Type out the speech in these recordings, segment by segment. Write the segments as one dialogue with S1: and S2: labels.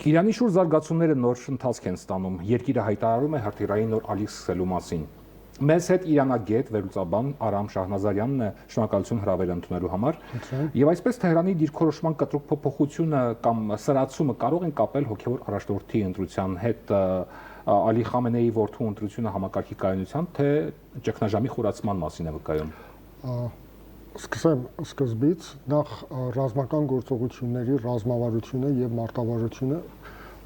S1: Իրանի շուրջ զարգացումները նոր ընթացք են ստանում։ Երկիրը հայտարարում է հրթիռային նոր ալիք սկսելու մասին։ Մեզ հետ իրանագետ վերլուծաբան Արամ Շահնազարյանն է, շնորհակալություն հրավերը ընդունելու համար։ Եվ այսպես Թեհրանի դիրքորոշման կտրուկ փոփոխությունը կամ սրացումը կարող են կապել հոգևոր առաջնորդի ընտրության հետ, Ալի Խամենեի որդու ընտրությունը համակարգի կայունության, թե ճգնաժամի խորացման մասին է վկայում։
S2: Սկսեմ սկզբից, նախ ռազմական գործողությունների ռազմավարությունը եւ մարտավարությունը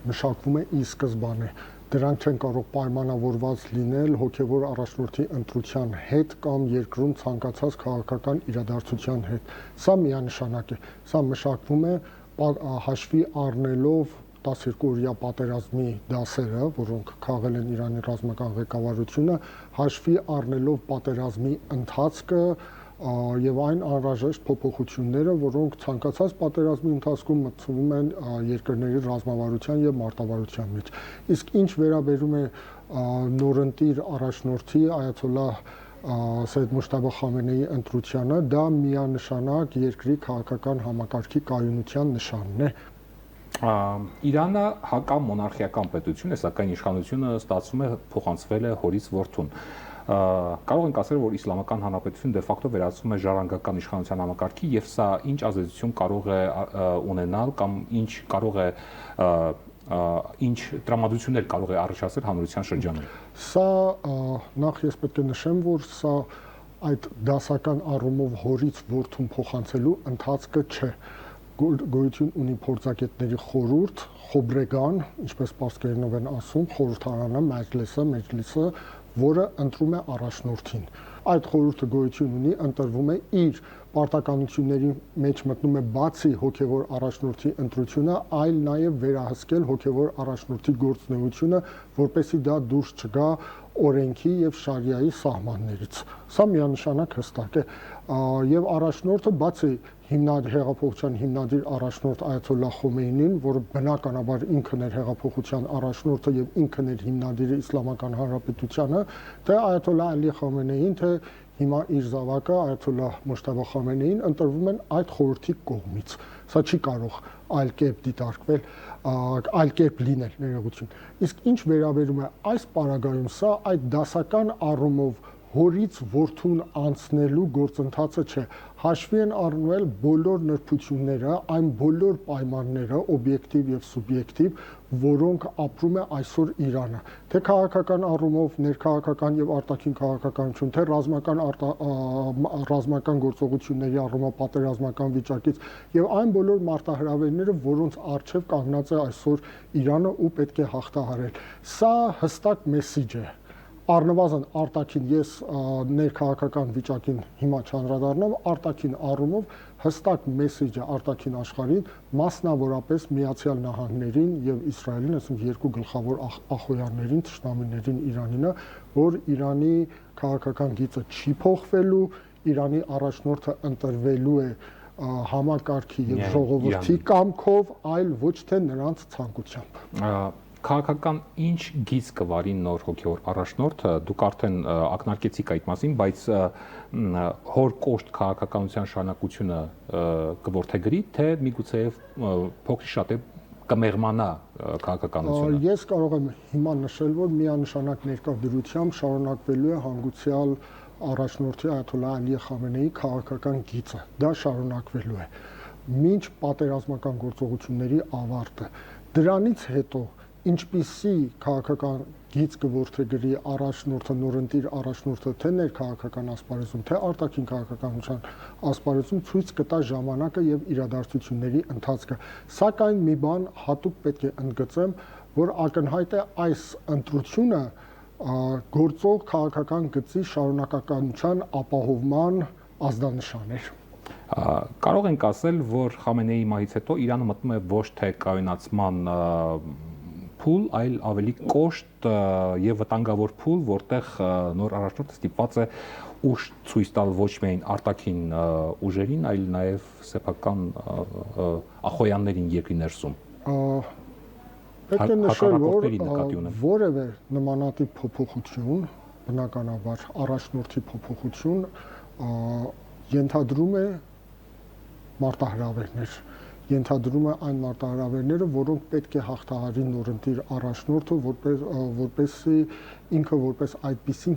S2: մշակվում է ի սկզբանե։ Դրանք չեն կարող պայմանավորված լինել հոգևոր առաջնորդի ընտրության հետ կամ երկրում ցանկացած քաղաքական իրադարձության հետ։ Սա միանշանակ է։ Սա մշակվում է հաշվի առնելով 12-օրյա պատերազմի դասերը, որոնք քաղել են Իրանի ռազմական ղեկավարությունը, հաշվի առնելով պատերազմի ընթացքը եւ այն անհրաժեշտ փոփոխությունները, որոնք ցանկացած պատերազմի ընթացքում մտցվում են երկրների ռազմավարության եւ մարտավարության մեջ։ Իսկ ինչ վերաբերում է նորընտիր առաջնորդի այաթոլլահ Սեյեդ Մոջթաբա Խամենեի ընտրությանը, դա միանշանակ երկրի քաղաքական համակարգի կայունության նշանն է։
S1: Իրանը հակամոնարխիական պետություն է, սակայն իշխանությունը ստացվում է փոխանցվել է հորից որդուն։ Կարող ենք ասել, որ Իսլամական Հանրապետությունը դե ֆակտո վերածվում է ժառանգական իշխանության համակարգի, եւ սա ինչ ազդեցություն կարող է ունենալ կամ ինչ կարող է ինչ տրամադրություններ կարող է առաջացնել հանրության շրջանում։
S2: Սա նախ ես պետք է նշեմ, որ սա այդ դասական առումով հորից որդուն փոխանցելու ընթացքը չէ։ Գոյություն ունի փորձագետների խորհուրդ, խոբրեգան, ինչպես պարսկերենով են ասում, խորհրդարանը, մեջլիսը, որը ընտրում է առաջնորդին։ Այդ խորհուրդը գոյություն ունի, ընտրվում է իր պարտականությունների մեջ մտնում է բացի հոգևոր առաջնորդի ընտրությունը, այլ նաև վերահսկել հոգևոր առաջնորդի գործունեությունը, որպեսզի դա դուրս չգա օրենքի եւ շարիայի սահմաններից։ Սա միանշանակ հստակ է, եւ առաջնորդը բացի հեղափոխության հիմնադիր առաջնորդ այաթոլլահ Խոմեյնին, որը բնականաբար ինքն էր հեղափոխության առաջնորդը եւ ինքն էր հիմնադիրը Իսլամական Հանրապետությանը, թե այաթոլլահ Ալի Խամենեին, թե հիմա իր զավակը այաթոլլահ Մոջթաբա Խամենեին ընտրվում են այդ խորհրդի կողմից։ Սա չի կարող այլ կերպ դիտարկվել, այլ կերպ լինել ներողություն։ Իսկ ինչ վերաբերում է այս պարագայում, սա այդ դասական առումով հորից որդուն անցնելու գործընթացը չէ, հաշվի են առնվել բոլոր նրբությունները, այն բոլոր պայմանները, օբյեկտիվ եւ սուբյեկտիվ, որոնք ապրում է այսօր Իրանը, թե քաղաքական առումով, ներքաղաքական եւ արտաքին քաղաքականություն, թե ռազմական գործողությունների առումով պատերազմական վիճակից եւ այն բոլոր մարտահրավերները, որոնց առջեւ կանգնած է այսօր Իրանը ու պետք է հաղթահարել։ Սա հստակ մեսիջ է։ Առնվազն արտաքին ես ներքաղաքական վիճակին հիմա չանդրադառնամ, արտաքին առումով հստակ մեսիջը արտաքին աշխարհին, մասնավորապես Միացյալ Նահանգներին եւ Իսրայելին, այսինքն երկու գլխավոր ախոյաններին, թշնամիներին Իրանինը, որ Իրանի քաղաքական գիծը չի փոխվելու, Իրանի առաջնորդը ընտրվելու է համակարգի եւ ժողովրդի կամքով, այլ ոչ թե նրանց ցանկությամբ։
S1: Քաղաքական ինչ գիծ կվարի նոր հոգևոր առաջնորդը, դուք արդեն ակնարկեցիք այդ մասին, բայց հոր կոշտ քաղաքականության շարունակությունը կորթեգրի, թե միգուցե փոքր շատ է կմեղմանա քաղաքականությունը։
S2: Ես կարող եմ հիմա նշել, որ միանշանակ ներկայդրությամբ շարունակվելու է հանգուցյալ առաջնորդի այաթոլլահ Ալի Խամենեի քաղաքական գիծը։ Դա շարունակվելու է մինչ պատերազմական գործողությունների ավարտը։ Դրանից հետո ինչպիսի քաղաքական գիծ կորթեգրի առաջնորդը, նորընտիր առաջնորդը, թե ներքաղաքական ասպարեզում, թե արտաքին քաղաքականության ասպարեզում ցույց կտա ժամանակը եւ իրադարձությունների ընթացքը։ Սակայն մի բան հատուկ պետք է ընդգծեմ, որ ակնհայտ է այս ընտրությունը գործող քաղաքական գծի շարունակականության ապահովման ազդանշան էր։
S1: Կարող ենք ասել, որ Խամենեի մահից հետո Իրանը մտնում է ոչ թե կայունացման փուլ, այլ ավելի կոշտ եւ վտանգավոր փուլ, որտեղ նոր առաջնորդը ստիպված է ուժ ցույց տալ ոչ միայն արտաքին ուժերին, այլ նաեւ սեփական ախոյաններին երկրի ներսում։
S2: Պետք է նշել, որ որևէ նմանատիպ փոփոխություն, բնականաբար առաջնորդի փոփոխություն ենթադրում է մարտահրավերներ ենթադրում է այն մարտահրավերները, որոնք պետք է հաղթահարի նորընտիր առաջնորդը, որպեսզի ինքը որպես այդպիսին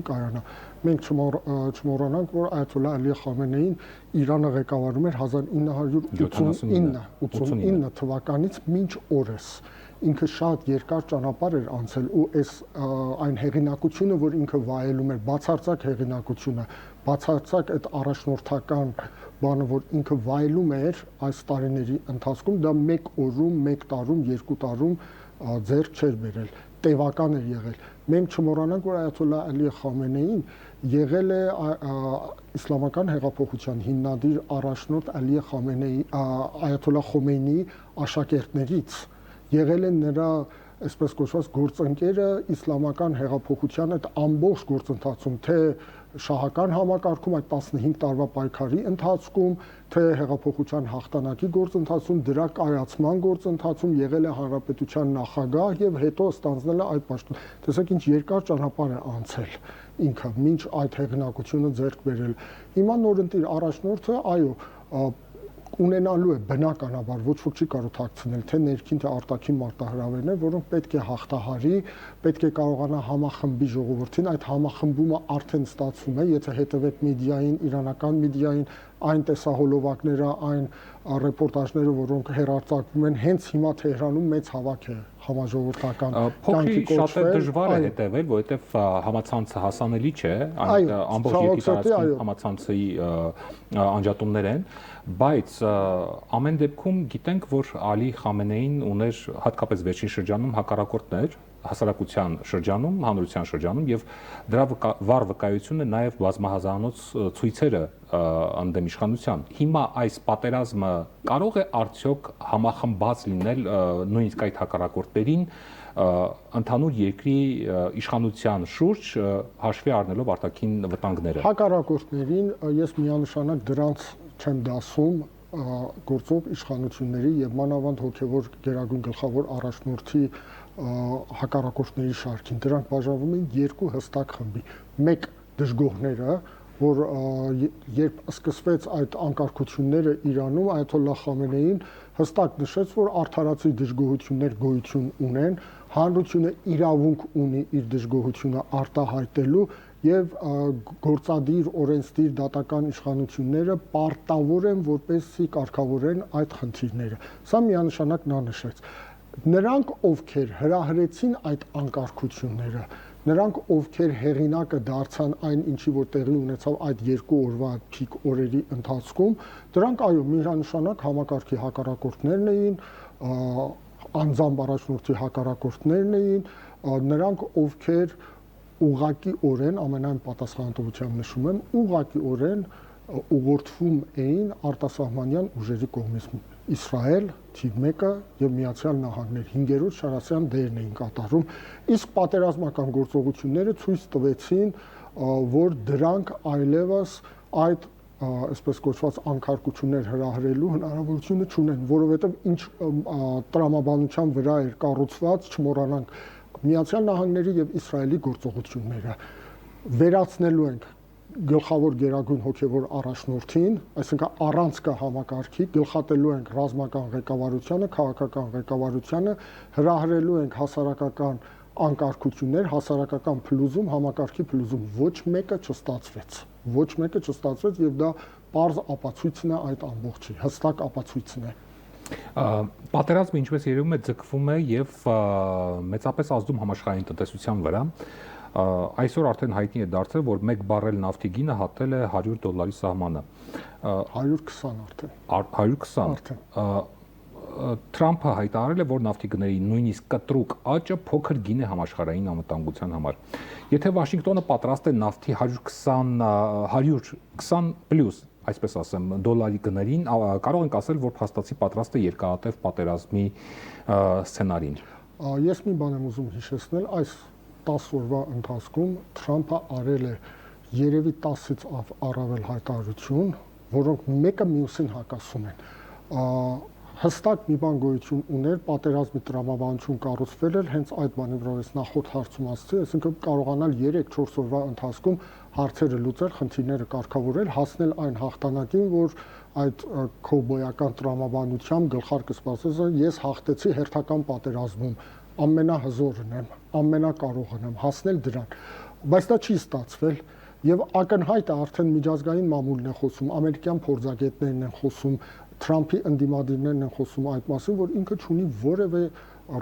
S2: կայանա։ Մենք չմոռանանք, որ Այաթոլլահ Ալի Խամենեին Իրանը ղեկավարում էր 1989 թվականից մինչ օրս։ Ինքը շատ երկար ճանապարհ էր անցել ու այն հեղինակությունը, որ ինքը վայելում էր, բացարձակ հեղինակությունը, բացարձակ այդ առաջնորդական բանը, որ ինքը վայելում էր այս տարիների ընթացքում, դա մեկ օրում, մեկ տարում, երկու տարում ձեռք չէր բերել, տևական էր եղել։ Մենք չմոռանանք, որ Այաթոլլահ Ալի Խամենեին եղել է իսլամական հեղափոխության հիմնադիր առաջնորդ Այաթոլլահ Խոմեյնիի աշակերտներից, եղել է նրա այսպես կոչված գործընկերը իսլամական հեղափոխության այդ ամբողջ գործընթացում, թե շահական համակարգում այդ 15 տարվա պայքարի ընթացքում, թե հեղափոխության հաղթանակի գործընթացում, դրա կայացման գործընթացում եղել է հանրապետության նախագահ եւ հետո ստանձնել է այդ պաշտոն։ Տեսեք ինչ երկար ճանապարհ է անցել ինքը, մինչ այդ հեղինակությունը ձեռք բերել։ Հիմա նորընտիր առաջնորդը, այո, ունենալու է բնականաբար, ոչ ոք չի կարող թաքցնել, թե ներքին թե արտաքին մարտահրավերներ, որոնք պետք է հաղթահարի, պետք է կարողանա համախմբի ժողովրդին, այդ համախմբումը արդեն ստացվում է, եթե հետևեք մեդիային, իրանական մեդիային, այն տեսահոլովակները, այն ռեպորտաժները, որոնք հեռարձակվում են, հենց հիմա Թեհրանում մեծ հավաք է համաժողովրդական
S1: կյանքի կոչվել։ Փոքրիկ դժվար է հետևել, որովհետև համացանցը հասանելի չէ, այն ամբողջ երկրի տարածքում համացանցի անջատումներ են, բայց ամեն դեպքում գիտենք, որ Ալի Խամենեին ուներ հատկապես վերջին շրջանում հակառակորդներ հասարակության շրջանում, հանրության շրջանում եւ դրա վառ վկայությունը նաեւ բազմահազարանոց ցույցերը ընդդեմ իշխանության։ Հիմա այս պատերազմը կարող է արդյոք համախմբված լինել նույնիսկ այդ հակառակորդներին ընդհանուր երկրի իշխանության շուրջ հաշվի առնելով արտաքին վտանգները։
S2: Հակառակորդներին ես միանշանակ դրանց չեմ դասում գործող իշխանությունների եւ մանավանդ հոգեվոր գերագույն գլխավոր առաջնորդի հակառակորդների շարքին։ Դրանք բաժանվում են երկու հստակ խմբի։ Մեկ դժգոհները, որ երբ սկսվեց այդ անկարգությունները Իրանում, Այաթոլլահ Խամենեին հստակ նշեց, որ արդարացի դժգոհություններ գոյություն ունեն, հանրությունը իրավունք ունի իր դժգոհությունը արտահայտելու եւ գործադիր օրենսդիր դատական իշխանությունները պարտավոր են որպեսզի կարգավորեն այդ խնդիրները։ Սա միանշանակ նա նշեց։ Նրանք, ովքեր հրահրեցին այդ անկարգությունները, նրանք, ովքեր հեղինակը դարձան այն, ինչի որ տեղի ունեցավ այդ երկու օրվա փիկ օրերի ընթացքում, դրանք այո, միանշանակ համակարգի հակառակորդներն էին, անձամբ առաջնորդի հակառակորդներն էին, նրանք, ովքեր ուղղակիորեն, ամենայն պատասխանատվությամբ նշում եմ, ուղղակիորեն ուղղորդվում էին արտասահմանյան ուժերի կողմից։ Իսրայել, թիվ 1-ը եւ Միացյալ Նահանգներ 5-րդ շարասյան դերն էին կատարում, իսկ պատերազմական գործողությունները ցույց տվեցին, որ դրանք այլևս այդ այսպես կոչված անկարգություններ հրահրելու հնարավորությունը չունեն, որովհետեւ ինչ տրամաբանության վրա էր կառուցված, չմոռանանք Միացյալ Նահանգների եւ Իսրայելի գործողությունները վերացնելու ենք գլխավոր գերագույն հոգևոր առաջնորդին, այսինքն առանցքը համակարգի, գլխատելու ենք ռազմական ղեկավարությանը, քաղաքական ղեկավարությանը, հրահրելու ենք հասարակական անկարգություններ, հասարակական փլուզում, համակարգի փլուզում, ոչ մեկը չստացվեց եւ դա պարզ ապացույցն է այդ ամբողջի, հստակ ապացույցն է։
S1: Պատերազմը ինչպես երևում է ձգվում է եւ մեծապես ազդում համաշխարհային տնտեսության վրա։ Այսօր արդեն հայտնի է դարձել, որ 1 բարել նավթի գինը հատել է $100 սահմանը։
S2: 120 արդեն։
S1: 120։ Թրամփը հայտարարել է, որ նավթի գների նույնիսկ կտրուկ աճը փոքր գին է համաշխարհային անվտանգության համար։ Եթե Վաշինգտոնը պատրաստ է նավթի 120 պլյուս, այսպես ասեմ, դոլարի գներին, կարող ենք ասել, որ փաստացի պատրաստ է երկարատև պատերազմի սցենարին։
S2: Ես մի բան եմ ուզում հիշեցնել, այս 10 օրվա ընթացքում Թրամփը արել է երևի 10-ից առավել հայտարարություն, որոնք մեկը մյուսին հակասում են։ հստակ մի բան գոյություն ուներ, պատերազմի տրամաբանություն կառուցվել էր հենց այդ բանի վրա ես նախորդ հարցում ասացի, այսինքն կարողանալ 3-4 օրվա ընթացքում հարցերը լուծել, խնդիրները կարգավորել, հասնել այն հաղթանակին, որ այդ քովբոյական տրամաբանությամբ գլխարկը սպասես ես հաղթեցի հերթական պատերազմում, ամենահզորն եմ, ամենակարողն եմ, հասնել դրան, բայց դա չի ստացվել եւ ակնհայտ է արդեն միջազգային մամուլն է խոսում, ամերիկյան փորձագետներն են խոսում, Թրամփի ընդդիմադիրներն են խոսում այդ մասին, որ ինքը չունի որևէ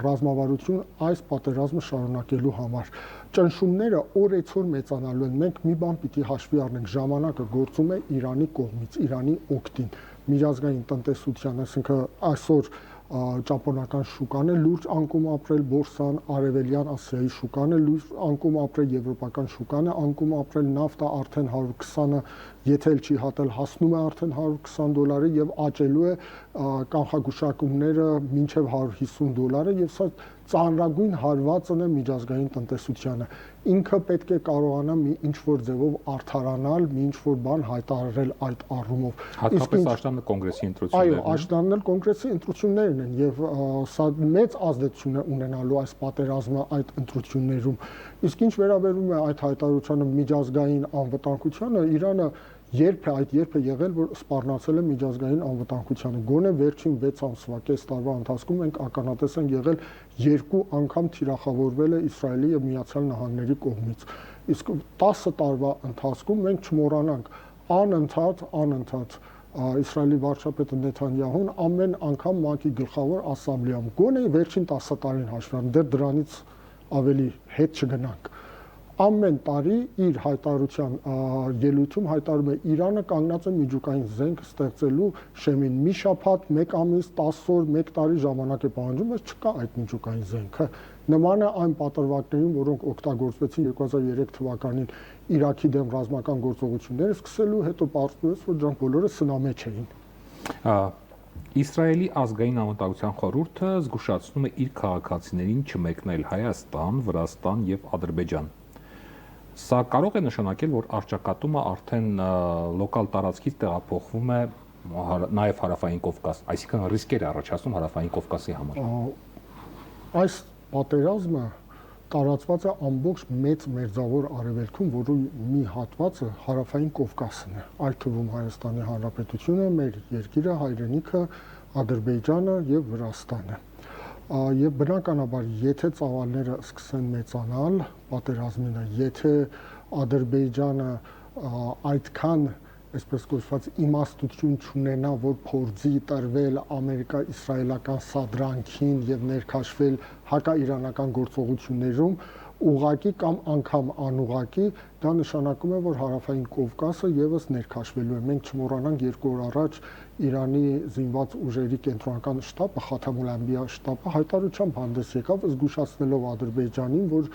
S2: ռազմավարություն այս պատերազմը շարունակելու համար։ Ճնշումները օրեցօր մեծանալու են։ Մենք մի բան պիտի հաշվի առնենք, ժամանակը գործում է Իրանի կողմից, Իրանի օգտին, միջազգային տնտեսության, այսինքն այսօր ճապոնական շուկան է լուրջ անկում ապրել բորսան, արևելյան Ասիայի շուկան է լուրջ անկում ապրել, եվրոպական շուկան է անկում ապրել, նավթը արդեն 120-ը եթե էլ չի հատել հասնում է արդեն $120 եւ աճելու է կանխագուշակումները մինչեւ $150 եւ սա ծանրագույն հարվածն է միջազգային տնտեսությանը։ Ինքը պետք է կարողանա մի ինչ-որ ձևով արդարանալ, մի ինչ-որ բան հայտարարել այդ առումով։
S1: Հատկապես աշնանը կոնգրեսի ընտրություններն
S2: են։ Այո, աշնանն էլ կոնգրեսի ընտրություններն են եւ սա մեծ ազդեցություն է ունենալու այս պատերազմը այդ ընտրություններում։ Իսկ ինչ վերաբերում է այդ հայտարարությանը միջազգային անվտանգությանը, Իրանը երբ է եղել, որ սպառնացել է միջազգային անվտանգությանը։ Գոնե վերջին 6 ամսվա կես տարվա ընթացքում մենք ականատես ենք եղել 2 անգամ թիրախավորվել է Իսրայելի եւ Միացյալ Նահանգների կողմից։ Իսկ 10 տարվա ընթացքում մենք չմոռանանք անընդհատ Իսրայելի վարչապետը Նեթանյահուն ամեն անգամ ՄԱԿ-ի գլխավոր ասամբլեայում գոնե վերջին 10 տարին հաշվի առնենք, դեռ դրանից ավելի հետ չգնանք։ Ամեն տարի իր հայտարարության ելույթում հայտարարում է Իրանը կանգնած է միջուկային զենք ստեղծելու շեմին։ Մի շաբաթ, 1 ամիս, 10 օր, 1 տարի ժամանակ է պահանջում, բայց չկա այդ միջուկային զենքը։ Նման է այն պատրվակներին, որոնք օգտագործվեցին 2003 թվականին Իրաքի դեմ ռազմական գործողությունները սկսելու հետո պարզվեց, որ դրանք բոլորը սնամեջ էին։
S1: Իսրայելի ազգային անվտանգության խորհուրդը զգուշացնում է իր քաղաքացիներին չմեկնել Հայաստան, Վրաստան եւ Ադրբեջան։ Սա կարող է նշանակել, որ առճակատումը արդեն լոկալ տարածքից տեղափոխվում է նաև Հարավային Կովկաս, այսինքն ռիսկեր է առաջացնում Հարավային Կովկասի համար։
S2: Այս պատերազմը տարածված է ամբողջ մեծ մերձավոր արևելքում, որի մի հատվածը Հարավային Կովկասն է, այդ թվում Հայաստանի Հանրապետությունը, մեր երկիրը, հայրենիքը, Ադրբեջանը եւ Վրաստանը։ Եվ բնականաբար, եթե ծավալները սկսեն մեծանալ պատերազմին, եթե Ադրբեջանը այդքան, այսպես կոչված, իմաստություն չունենա, որ փորձի տրվել ամերիկա-իսրայելական սադրանքին եւ ներքաշվել հակաիրանական գործողություններում, ուղղակի կամ անգամ անուղղակի, դա նշանակում է, որ Հարավային Կովկասը եւս ներքաշվելու է։ Մենք չմոռանանք 2 օր առաջ Իրանի զինված ուժերի կենտրոնական շտաբը, Խաթամուլ-Անբիա շտաբը հայտարարությամբ հանդես եկավ, զգուշացնելով Ադրբեջանին, որ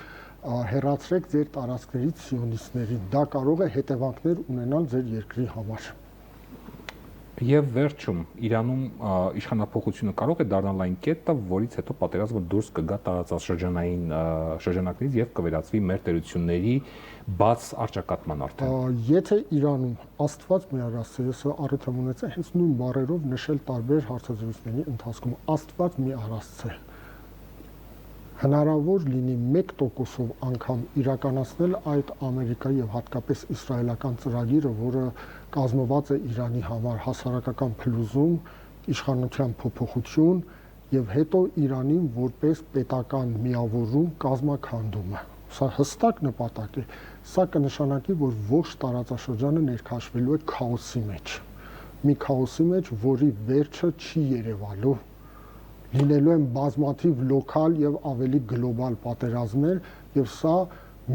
S2: հեռացրեք ձեր տարածքներից սիոնիստներին, դա կարող է հետևանքներ ունենալ ձեր երկրի համար։
S1: Եվ վերջում Իրանում իշխանափոխությունը կարող է դառնալ այն կետը, որից հետո պատերազմը դուրս կգա տարածաշրջանային շրջանակներից եւ կվերածվի մեր տերությունների բաց առճակատման արդեն։
S2: Եթե Իրանում Աստված մի առասցե, ես առիթ եմ ունեցել հենց նույն բառերով նշել տարբեր հարցազրույցների ընթացքում, Աստված մի առասցե հնարավոր լինի 1%-ով անգամ իրականացնել այդ Ամերիկայի եւ հատկապես իսրայելական ծրագիրը, որը կազմված է Իրանի համար հասարակական փլուզում, իշխանության փոփոխություն եւ հետո Իրանին որպես պետական միավորում կազմաքանդումը։ Սա հստակ նպատակ է։ Սա կնշանակի, որ ողջ տարածաշրջանը ներքաշվելու է քաոսի մեջ։ Մի քաոսի մեջ, որի վերջը չի երևալու։ Լինելու են բազմաթիվ լոկալ եւ ավելի գլոբալ պատերազմներ եւ սա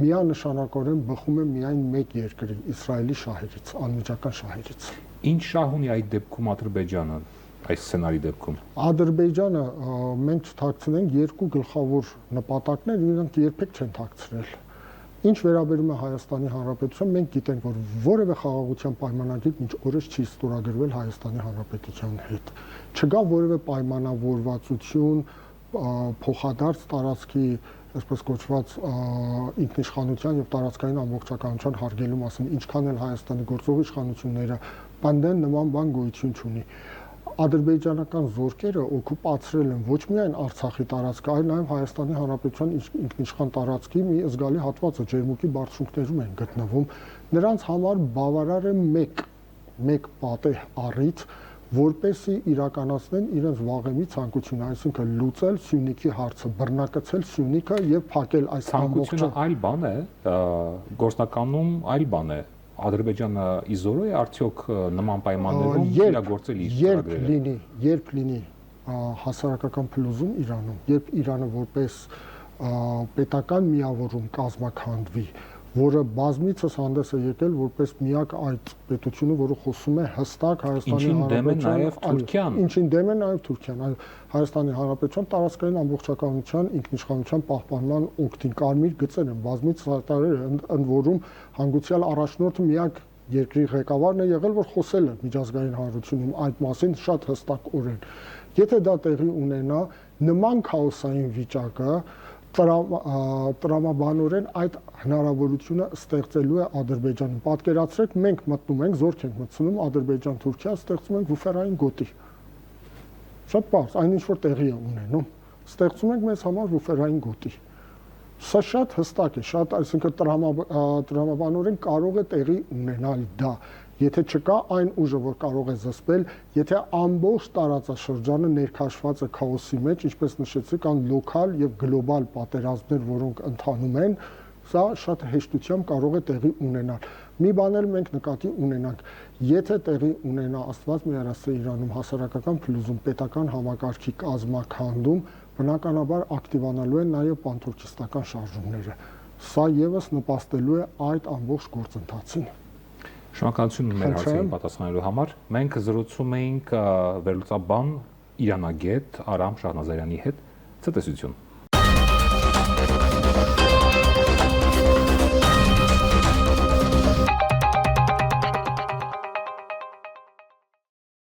S2: միանշանակորեն բխում է միայն մեկ երկրի՝ Իսրայելի շահերից, անմիջական շահերից։
S1: Ինչ շահ ունի այդ դեպքում Ադրբեջանը, այս սցենարի դեպքում։
S2: Ադրբեջանը մենք չթաքցնենք երկու գլխավոր նպատակներ, իրենք երբեք չեն թաքցրել։ Ինչ վերաբերում է Հայաստանի Հանրապետության, մենք գիտենք, որ որևէ խաղաղության պայմանագիր մինչ օրս չի ստորագրվել Հայաստանի Հանրապետության հետ։ Չկա որևէ պայմանավորվածություն փոխադարձ տարածքի, այսպես կոչված, ինքնիշխանության եւ տարածքային ամբողջականության հարգելու մասին, ինչքան էլ Հայաստանի գործող իշխանությունները, բանդեն նման բան գոյություն չունի։ ադրբեջանական զորքերը օկուպացրել են ոչ միայն Արցախի տարածքը, այլ նաև Հայաստանի Հանրապետության ինքնիշխան տարածքի մի զգալի հատվածը ջերմուկի բարձունքներում են գտնվում։ Նրանց համար բավարար է մեկ պատեհ առիթ, որպեսզի իրականացնեն իրենց վաղեմի ցանկությունը, այսինքն լուծել Սյունիքի հարցը, բռնակցել Սյունիքը եւ փակել այս
S1: ցանկությունը այլ բան է, գործնականում այլ բան է։ Ադրբեջանը իզորո է արդյոք նման պայմաններում իրագործել իր ծրագրերը։
S2: Երբ լինի հասարակական փլուզում Իրանում, երբ Իրանը որպես պետական միավորում կազմաքանդվի, որը բազմիցս հանդես է եկել որպես միակ այդ պետությունը, որը խոսում է հստակ Հայաստանի
S1: Հանրապետության,
S2: ինչին դեմ է նաև Թուրքիան, Հայաստանի Հանրապետության տարածքային ամբողջականության ինքնիշխանության պահպանման օգտին կարմիր գծեր են բազմիցս հայտարարել, ընդ որում հանգուցյալ առաջնորդը միակ երկրի ղեկավարն է եղել, որ խոսել է միջազգային հանրությունում այդ մասին շատ հստակորեն։ Եթե դա տեղի ունենա, նման քաոսային վիճակը տրամաբանորեն այդ հնարավորությունը ստեղծելու է Ադրբեջանը։ Պատկերացրեք, մենք մտնում ենք, զորք ենք մտցնում Ադրբեջան-Թուրքիա, ստեղծում ենք բուֆերային գոտի։ Շատ բարձ, այն ինչ որ տեղի է ունենում, ստեղծում ենք մեզ համար բուֆերային գոտի։ Սա շատ հստակ է, այսինքն տրամաբանորեն կարող է տեղի ունենալ դա, եթե չկա այն ուժը, որ կարող է զսպել, եթե ամբողջ տարածաշրջանը ներքաշված է քաոսի մեջ, ինչպես նշեցի, կան լոկալ եւ գլոբալ պատերազմներ, որոնք ընթանում են, սա շատ հեշտությամբ կարող է տեղի ունենալ։ Մի բան էլ մենք նկատի ունենանք, եթե տեղի ունենա Աստված մի արասը Իրանում հասարակական փլուզում, պետական համակարգի կազմաքանդում, բնականաբար ակտիվանալու են նաև պանթուրքիստական շարժումները։ Սա եւս նպաստելու է այդ ամբողջ գործընթացին։
S1: Շնորհակալություն մեր հարցերին պատասխանելու համար։ Մենք զրուցում էինք վերլուծաբան իրանագետ Արամ Շահնազարյանի հետ։ Ցտեսություն։